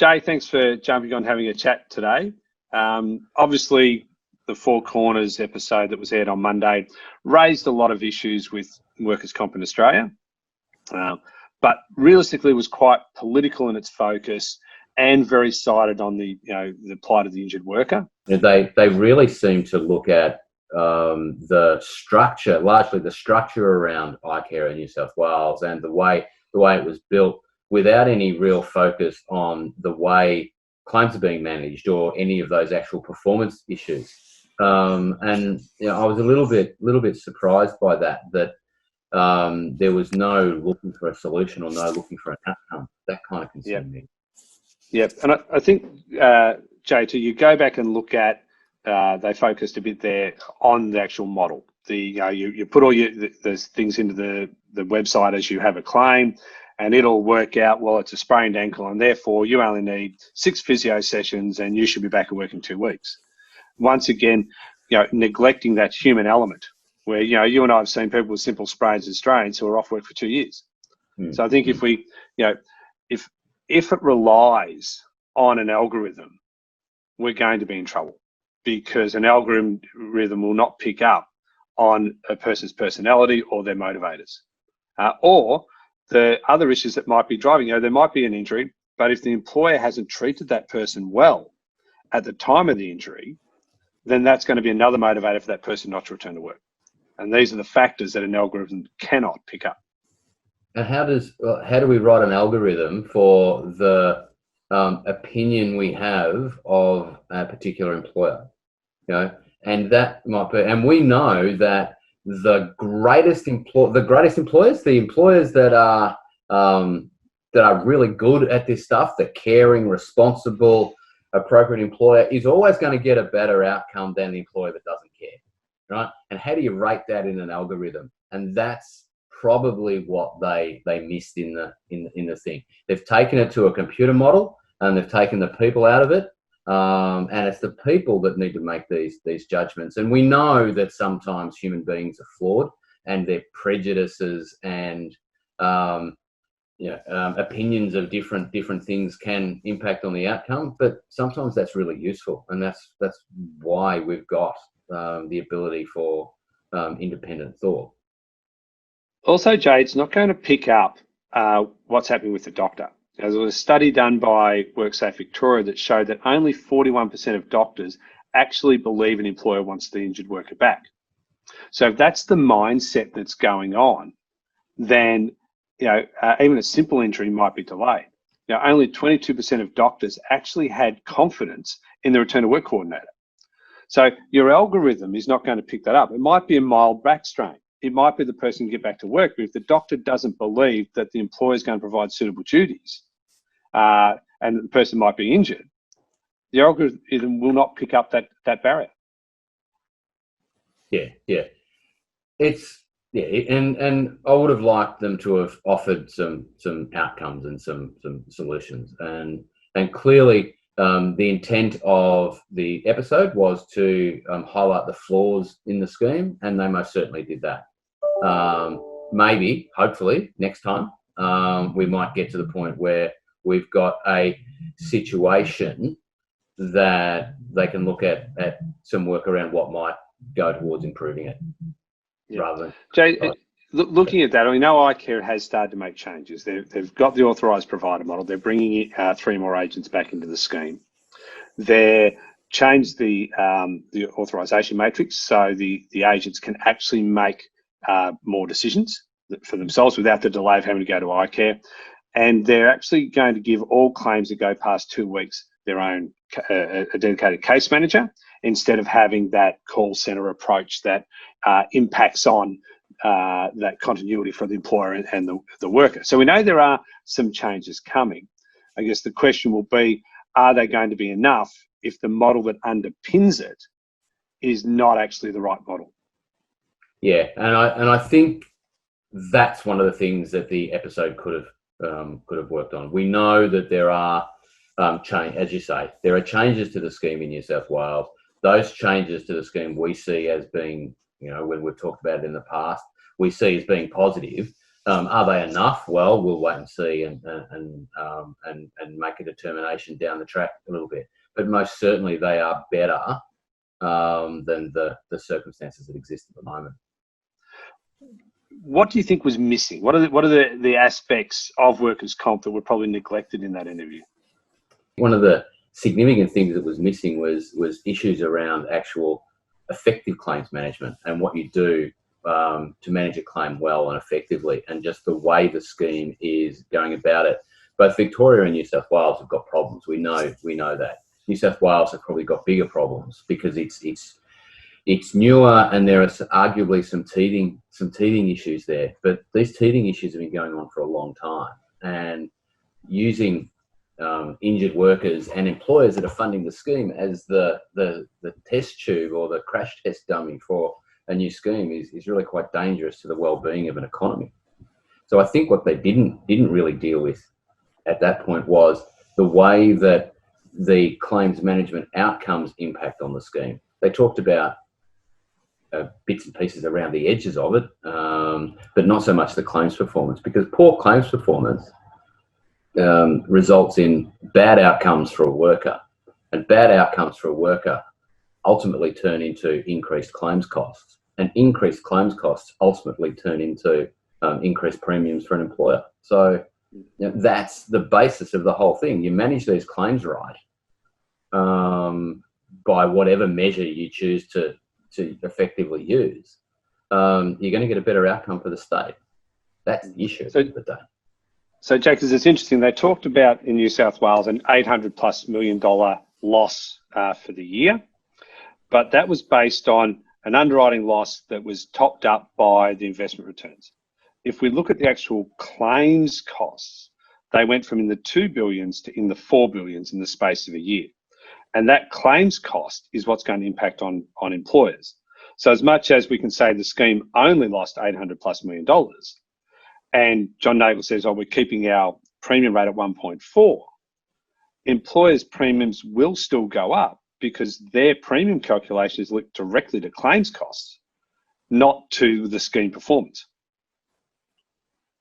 Jay, thanks for jumping on, having a chat today. Obviously, the Four Corners episode that was aired on Monday raised a lot of issues with workers' comp in Australia, but realistically was quite political in its focus and very sided on the plight of the injured worker. They really seem to look at the structure, largely the structure around iCare in New South Wales and the way it was built, without any real focus on the way claims are being managed or any of those actual performance issues. And I was a little bit surprised by that there was no looking for a solution or no looking for an outcome. That kind of concerned me. Yep, and I think, Jay, you go back and look at, they focused a bit there on the actual model. You put all those things into the website as you have a claim, and it'll work out, well, it's a sprained ankle, and therefore you only need 6 physio sessions and you should be back at work in 2 weeks. Once again, neglecting that human element where, you and I have seen people with simple sprains and strains who are off work for 2 years. So I think if we, if it relies on an algorithm, we're going to be in trouble, because an algorithm will not pick up on a person's personality or their motivators, or the other issues that might be driving. There might be an injury, but if the employer hasn't treated that person well at the time of the injury, then that's going to be another motivator for that person not to return to work. And these are the factors that an algorithm cannot pick up. And how do we write an algorithm for the opinion we have of a particular employer? And that might be, and we know that the greatest employers, the employers that are really good at this stuff, the caring, responsible, appropriate employer, is always going to get a better outcome than the employer that doesn't care, right? And how do you rate that in an algorithm? And that's probably what they missed in the thing. They've taken it to a computer model and they've taken the people out of it. And it's the people that need to make these judgments. And we know that sometimes human beings are flawed, and their prejudices and opinions of different things can impact on the outcome. But sometimes that's really useful, and that's why we've got the ability for independent thought. Also, Jay, it's not going to pick up what's happening with the doctor. There was a study done by WorkSafe Victoria that showed that only 41% of doctors actually believe an employer wants the injured worker back. So if that's the mindset that's going on, then even a simple injury might be delayed. Only 22% of doctors actually had confidence in the return to work coordinator. So your algorithm is not going to pick that up. It might be a mild back strain. It might be the person can get back to work, but if the doctor doesn't believe that the employer is going to provide suitable duties, and the person might be injured, the algorithm will not pick up that barrier. Yeah. And I would have liked them to have offered some outcomes and some solutions. And clearly, the intent of the episode was to highlight the flaws in the scheme, and they most certainly did that. Maybe, hopefully, next time we might get to the point where we've got a situation that they can look at some work around what might go towards improving it. Yeah. Rather than Jay, looking at that, we know iCare has started to make changes. They've got the authorised provider model. They're bringing 3 more agents back into the scheme. They've changed the authorisation matrix, so the agents can actually make more decisions for themselves without the delay of having to go to iCare. And they're actually going to give all claims that go past 2 weeks their own a dedicated case manager, instead of having that call centre approach that impacts on that continuity for the employer and the worker. So we know there are some changes coming. I guess the question will be, are they going to be enough if the model that underpins it is not actually the right model? Yeah, and I think that's one of the things that the episode could have worked on. We know that there are as you say, there are changes to the scheme in New South Wales. Those changes to the scheme we see as being, when we've talked about it in the past, we see as being positive. Are they enough? Well, we'll wait and see and make a determination down the track a little bit. But most certainly they are better than the circumstances that exist at the moment. What do you think was missing? What are the aspects of workers' comp that were probably neglected in that interview? One of the significant things that was missing was issues around actual effective claims management and what you do to manage a claim well and effectively, and just the way the scheme is going about it. Both Victoria and New South Wales have got problems. We know that. New South Wales have probably got bigger problems because it's newer and there are arguably some teething issues there. But these teething issues have been going on for a long time, and using injured workers and employers that are funding the scheme as the test tube or the crash test dummy for a new scheme is really quite dangerous to the well-being of an economy. So I think what they didn't really deal with at that point was the way that the claims management outcomes impact on the scheme. They talked about bits and pieces around the edges of it, but not so much the claims performance, because poor claims performance results in bad outcomes for a worker, and bad outcomes for a worker ultimately turn into increased claims costs, and increased claims costs ultimately turn into increased premiums for an employer. So that's the basis of the whole thing. You manage these claims right by whatever measure you choose to effectively use, you're going to get a better outcome for the state. That's the issue at the end of the day. So, Jake, because it's interesting, they talked about in New South Wales an $800+ million loss for the year, but that was based on an underwriting loss that was topped up by the investment returns. If we look at the actual claims costs, they went from in the 2 billions to in the 4 billions in the space of a year. And that claims cost is what's going to impact on employers. So as much as we can say the scheme only lost $800+ million, and John Nagle says, oh, we're keeping our premium rate at 1.4, employers' premiums will still go up because their premium calculation is linked directly to claims costs, not to the scheme performance.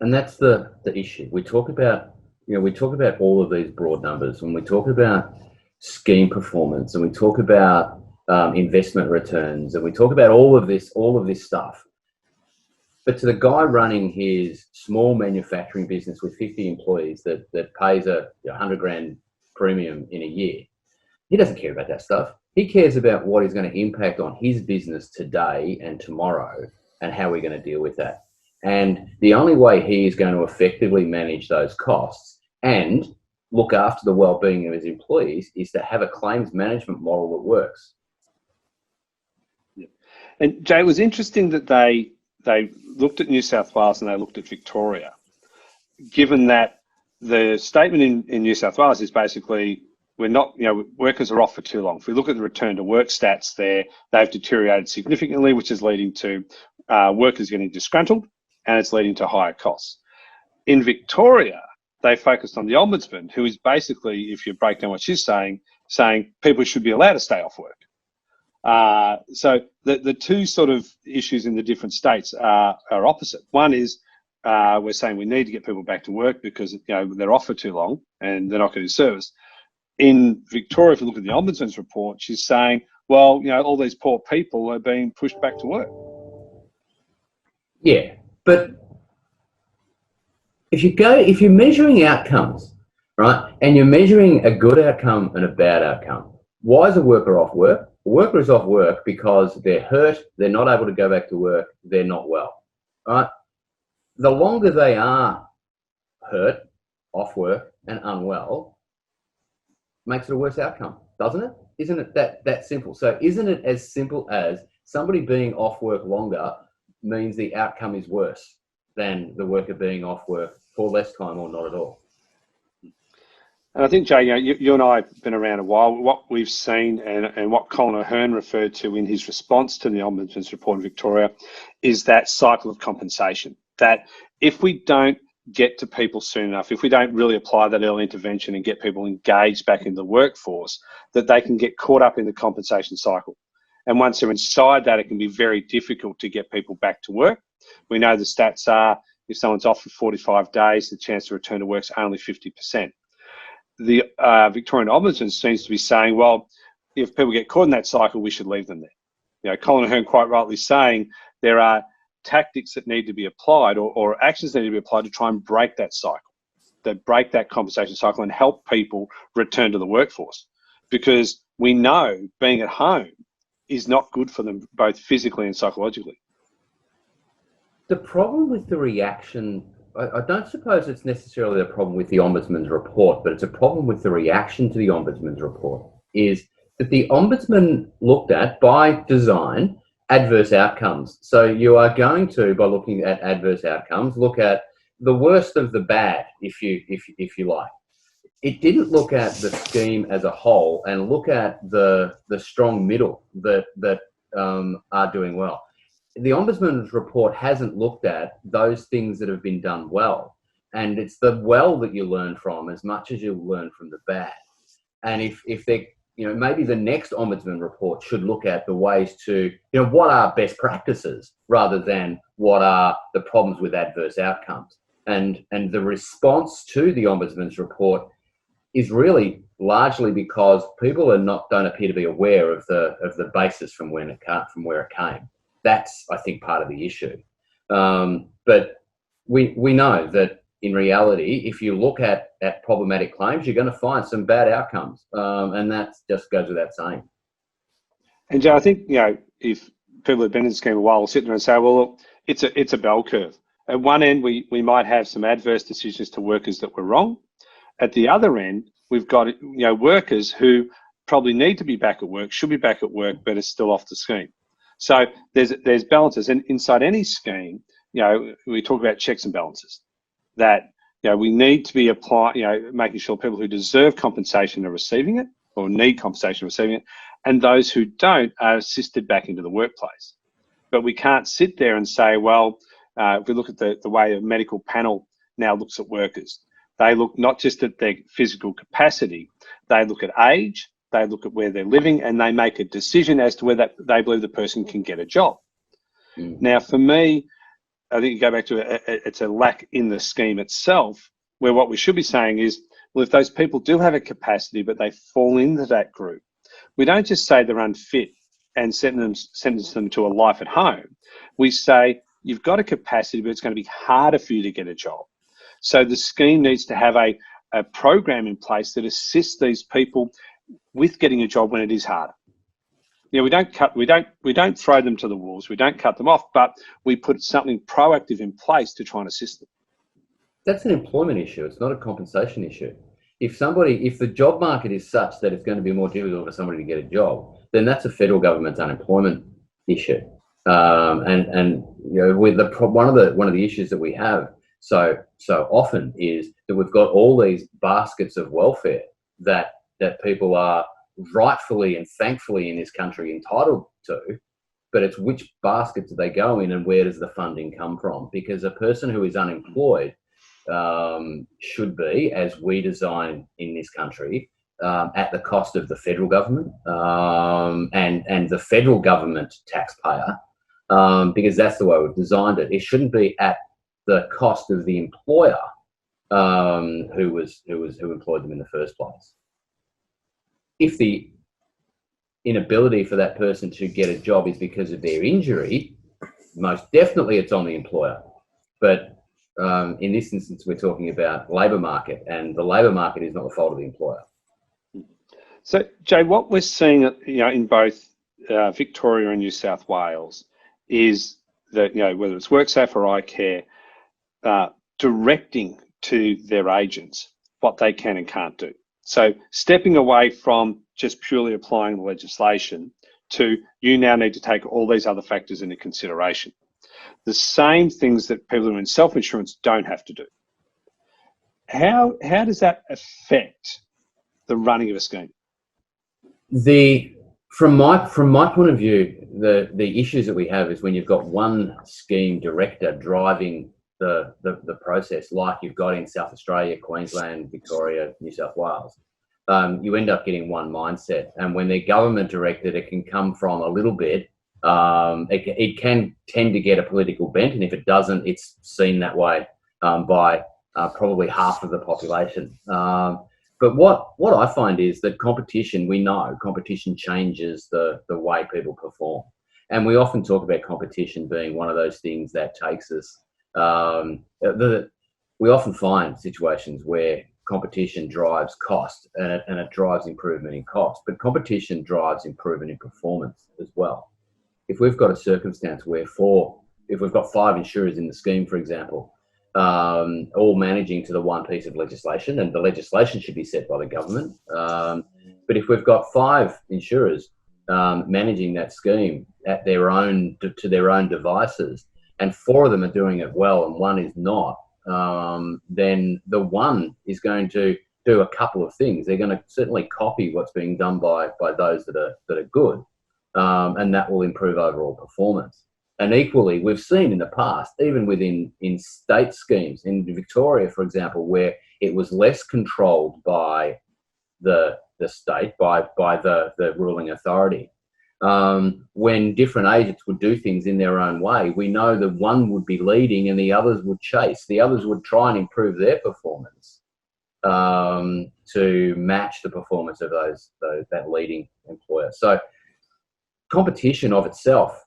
And that's the issue. We talk about all of these broad numbers when we talk about scheme performance, and we talk about investment returns, and we talk about all of this stuff. But to the guy running his small manufacturing business with 50 employees that pays a $100,000 premium in a year, he doesn't care about that stuff. He cares about what is going to impact on his business today and tomorrow, and how we're going to deal with that. And the only way he is going to effectively manage those costs and look after the well-being of his employees is to have a claims management model that works. Yeah. And Jay, it was interesting that they looked at New South Wales and they looked at Victoria, given that the statement in New South Wales is basically, we're not, workers are off for too long. If we look at the return to work stats there, they've deteriorated significantly, which is leading to workers getting disgruntled, and it's leading to higher costs. In Victoria, they focused on the Ombudsman, who is basically, if you break down what she's saying people should be allowed to stay off work. So the two sort of issues in the different states are opposite. One is we're saying we need to get people back to work because they're off for too long and they're not getting service. In Victoria, if you look at the Ombudsman's report, she's saying, well, all these poor people are being pushed back to work. Yeah, but if you're measuring outcomes, right, and you're measuring a good outcome and a bad outcome, why is a worker off work? A worker is off work because they're hurt, they're not able to go back to work, they're not well, right? The longer they are hurt, off work, and unwell, makes it a worse outcome, doesn't it? Isn't it that simple? So isn't it as simple as somebody being off work longer means the outcome is worse than the worker being off work for less time or not at all? And I think, Jay, you and I have been around a while. What we've seen and what Colin O'Hearn referred to in his response to the Ombudsman's report in Victoria is that cycle of compensation, that if we don't get to people soon enough, if we don't really apply that early intervention and get people engaged back in the workforce, that they can get caught up in the compensation cycle. And once they're inside that, it can be very difficult to get people back to work. We know the stats are if someone's off for 45 days, the chance to return to work is only 50%. The Victorian Ombudsman seems to be saying, well, if people get caught in that cycle, we should leave them there. You know, Colin Ahern quite rightly saying there are tactics that need to be applied or actions that need to be applied to try and break that cycle, that break that compensation cycle and help people return to the workforce. Because we know being at home is not good for them, both physically and psychologically. The problem with the reaction, I don't suppose it's necessarily a problem with the Ombudsman's report, but it's a problem with the reaction to the Ombudsman's report, is that the Ombudsman looked at, by design, adverse outcomes. So you are going to, by looking at adverse outcomes, look at the worst of the bad, if you like. It didn't look at the scheme as a whole and look at the strong middle that are doing well. The Ombudsman's report hasn't looked at those things that have been done well, and it's the well that you learn from as much as you learn from the bad. And if they, you know, maybe the next Ombudsman report should look at the ways to, you know, what are best practices rather than what are the problems with adverse outcomes. And the response to the Ombudsman's report is really largely because people don't appear to be aware of the basis from where it came. That's, I think, part of the issue. But we know that in reality, if you look at problematic claims, you're going to find some bad outcomes, and that just goes without saying. And Joe, I think, you know, if people have been in the scheme a while, will sit there and say, well, look, it's a bell curve. At one end, we might have some adverse decisions to workers that were wrong. At the other end, we've got, you know, workers who probably need to be back at work, should be back at work, but are still off the scheme. So there's balances, and inside any scheme, you know, we talk about checks and balances. That, you know, we need to be applying, you know, making sure people who deserve compensation are receiving it or need compensation receiving it, and those who don't are assisted back into the workplace. But we can't sit there and say, well, if we look at the way a medical panel now looks at workers, they look not just at their physical capacity, they look at age, they look at where they're living, and they make a decision as to whether they believe the person can get a job. Now, for me, I think you go back to it's a lack in the scheme itself, where what we should be saying is, well, if those people do have a capacity, but they fall into that group, we don't just say they're unfit and sentence them to a life at home. We say, you've got a capacity, but it's going to be harder for you to get a job. So the scheme needs to have a program in place that assists these people with getting a job when it is harder. You know, we don't throw them to the wolves, we don't cut them off, but we put something proactive in place to try and assist them. That's an employment issue. It's not a compensation issue. If the job market is such that it's going to be more difficult for somebody to get a job, then that's a federal government's unemployment issue. And you know, with one of the issues that we have so often is that we've got all these baskets of welfare that people are rightfully and thankfully in this country entitled to, but it's which basket do they go in and where does the funding come from? Because a person who is unemployed should be, as we design in this country, at the cost of the federal government and the federal government taxpayer, because that's the way we've designed it. It shouldn't be at the cost of the employer who employed them in the first place. If the inability for that person to get a job is because of their injury, most definitely it's on the employer. But in this instance, we're talking about labour market, and the labour market is not the fault of the employer. So, Jay, what we're seeing, you know, in both Victoria and New South Wales is that, you know, whether it's WorkSafe or iCare, directing to their agents what they can and can't do. So stepping away from just purely applying the legislation to, you now need to take all these other factors into consideration. The same things that people who are in self-insurance don't have to do. How does that affect the running of a scheme? From my point of view, the issues that we have is when you've got one scheme director driving the process, like you've got in South Australia, Queensland, Victoria, New South Wales, you end up getting one mindset. And when they're government directed, it can come from a little bit It can tend to get a political bent, and if it doesn't, it's seen that way by probably half of the population. But what I find is that competition, we know competition changes the way people perform. And we often talk about competition being one of those things that takes us, we often find situations where competition drives cost and it drives improvement in cost, but competition drives improvement in performance as well. If we've got a circumstance where if we've got 5 insurers in the scheme, for example, all managing to the one piece of legislation, and the legislation should be set by the government. But if we've got 5 insurers managing that scheme at their own to their own devices, and 4 of them are doing it well and 1 is not, then the 1 is going to do a couple of things. They're going to certainly copy what's being done by those that are good, and that will improve overall performance. And equally, we've seen in the past, even within state schemes, in Victoria, for example, where it was less controlled by the state, by the ruling authority. When different agents would do things in their own way, we know that one would be leading and the others would chase. The others would try and improve their performance to match the performance of that leading employer. So competition of itself,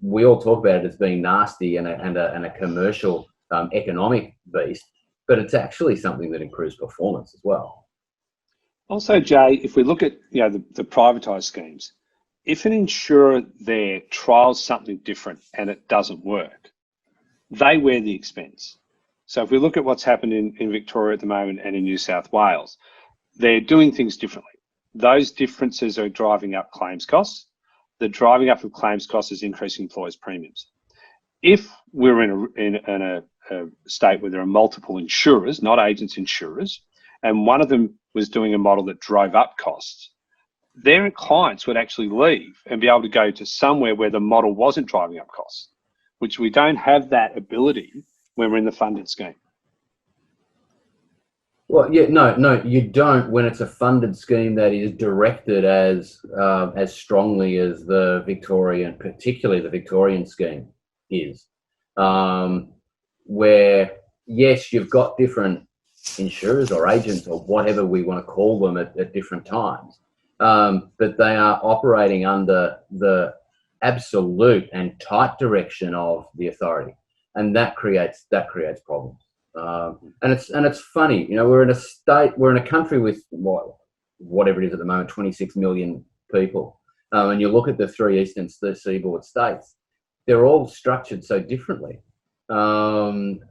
we all talk about it as being nasty and a commercial economic beast, but it's actually something that improves performance as well. Also, Jay, if we look at the privatised schemes, if an insurer there trials something different and it doesn't work, they wear the expense. So if we look at what's happened in Victoria at the moment and in New South Wales, they're doing things differently. Those differences are driving up claims costs. The driving up of claims costs is increasing employers' premiums. If we're in a state where there are multiple insurers, not agents, insurers, and one of them was doing a model that drove up costs, their clients would actually leave and be able to go to somewhere where the model wasn't driving up costs, which we don't have that ability when we're in the funded scheme. Well, yeah, no, you don't when it's a funded scheme that is directed as strongly as the Victorian, particularly the Victorian scheme is, where yes, you've got different insurers or agents or whatever we want to call them at different times, but they are operating under the absolute and tight direction of the authority, and that creates problems. And it's funny, we're in a country with whatever it is at the moment, 26 million people, and you look at the 3 eastern seaboard states, they're all structured so differently, and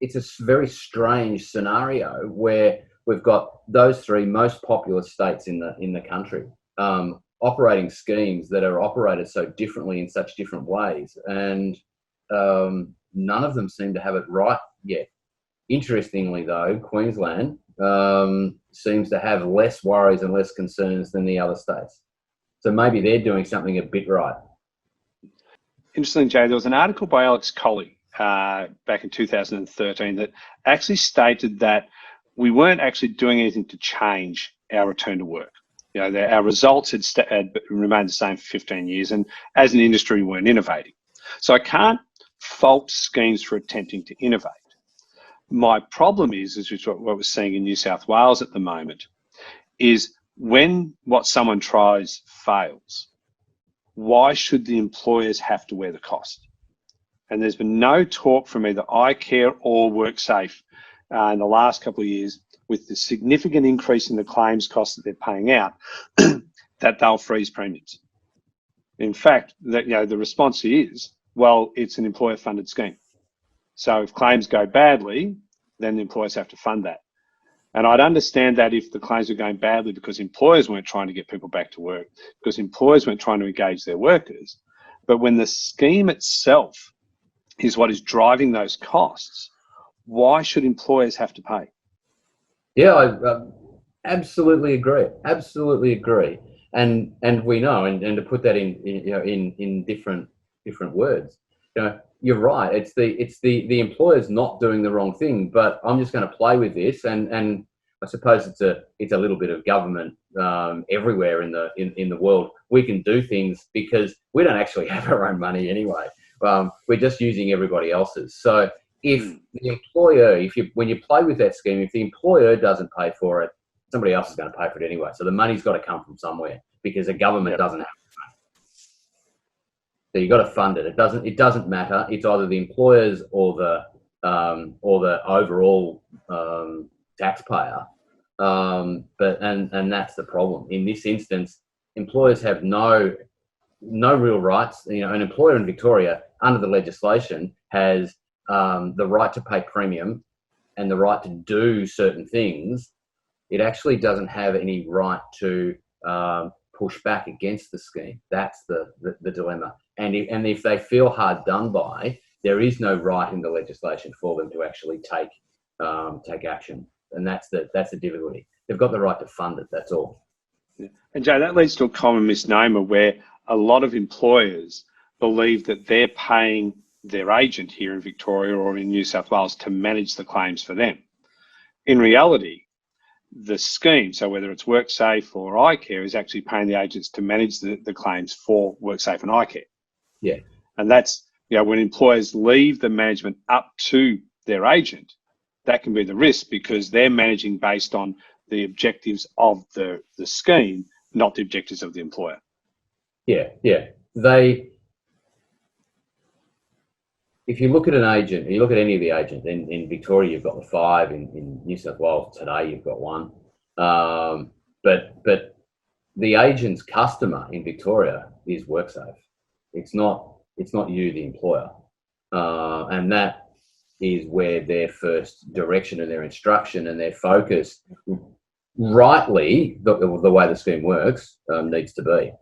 it's a very strange scenario where we've got those 3 most populous states in the country operating schemes that are operated so differently in such different ways, and none of them seem to have it right yet. Interestingly, though, Queensland seems to have less worries and less concerns than the other states. So maybe they're doing something a bit right. Interesting, Jay. There was an article by Alex Colley back in 2013 that actually stated that we weren't actually doing anything to change our return to work. Our results had remained the same for 15 years, and as an industry, we weren't innovating. So I can't fault schemes for attempting to innovate. My problem is what we're seeing in New South Wales at the moment, is when what someone tries fails, why should the employers have to wear the cost? And there's been no talk from either iCare or WorkSafe in the last couple of years, with the significant increase in the claims costs that they're paying out, that they'll freeze premiums. In fact, the response is, well, it's an employer-funded scheme. So if claims go badly, then the employers have to fund that. And I'd understand that if the claims were going badly because employers weren't trying to get people back to work, because employers weren't trying to engage their workers. But when the scheme itself is what is driving those costs, why should employers have to pay? Yeah, I absolutely agree. Absolutely agree. And we know, and to put that in different words, you're right. It's the employer's not doing the wrong thing, but I'm just going to play with this, and I suppose it's a little bit of government everywhere in the world. We can do things because we don't actually have our own money anyway. We're just using everybody else's. So if the employer, when you play with that scheme, if the employer doesn't pay for it, somebody else is going to pay for it anyway. So the money's got to come from somewhere because the government doesn't have money. So you've got to fund it. It doesn't matter. It's either the employers or the overall taxpayer. But that's the problem. In this instance, employers have no real rights. An employer in Victoria under the legislation has the right to pay premium and the right to do certain things. It actually doesn't have any right to push back against the scheme. That's the dilemma. And if they feel hard done by, there is no right in the legislation for them to actually take action. And that's the difficulty. They've got the right to fund it. That's all. Yeah. And Jay, that leads to a common misnomer where a lot of employers believe that they're paying their agent here in Victoria or in New South Wales to manage the claims for them. In reality, the scheme, so whether it's WorkSafe or iCare, is actually paying the agents to manage the claims for WorkSafe and iCare. Yeah. And that's, when employers leave the management up to their agent, that can be the risk because they're managing based on the objectives of the scheme, not the objectives of the employer. Yeah. If you look at an agent, you look at any of the agents, in Victoria you've got the 5, in New South Wales today you've got 1. But the agent's customer in Victoria is WorkSafe. It's not you, the employer. And that is where their first direction and their instruction and their focus, rightly, the way the scheme works, needs to be.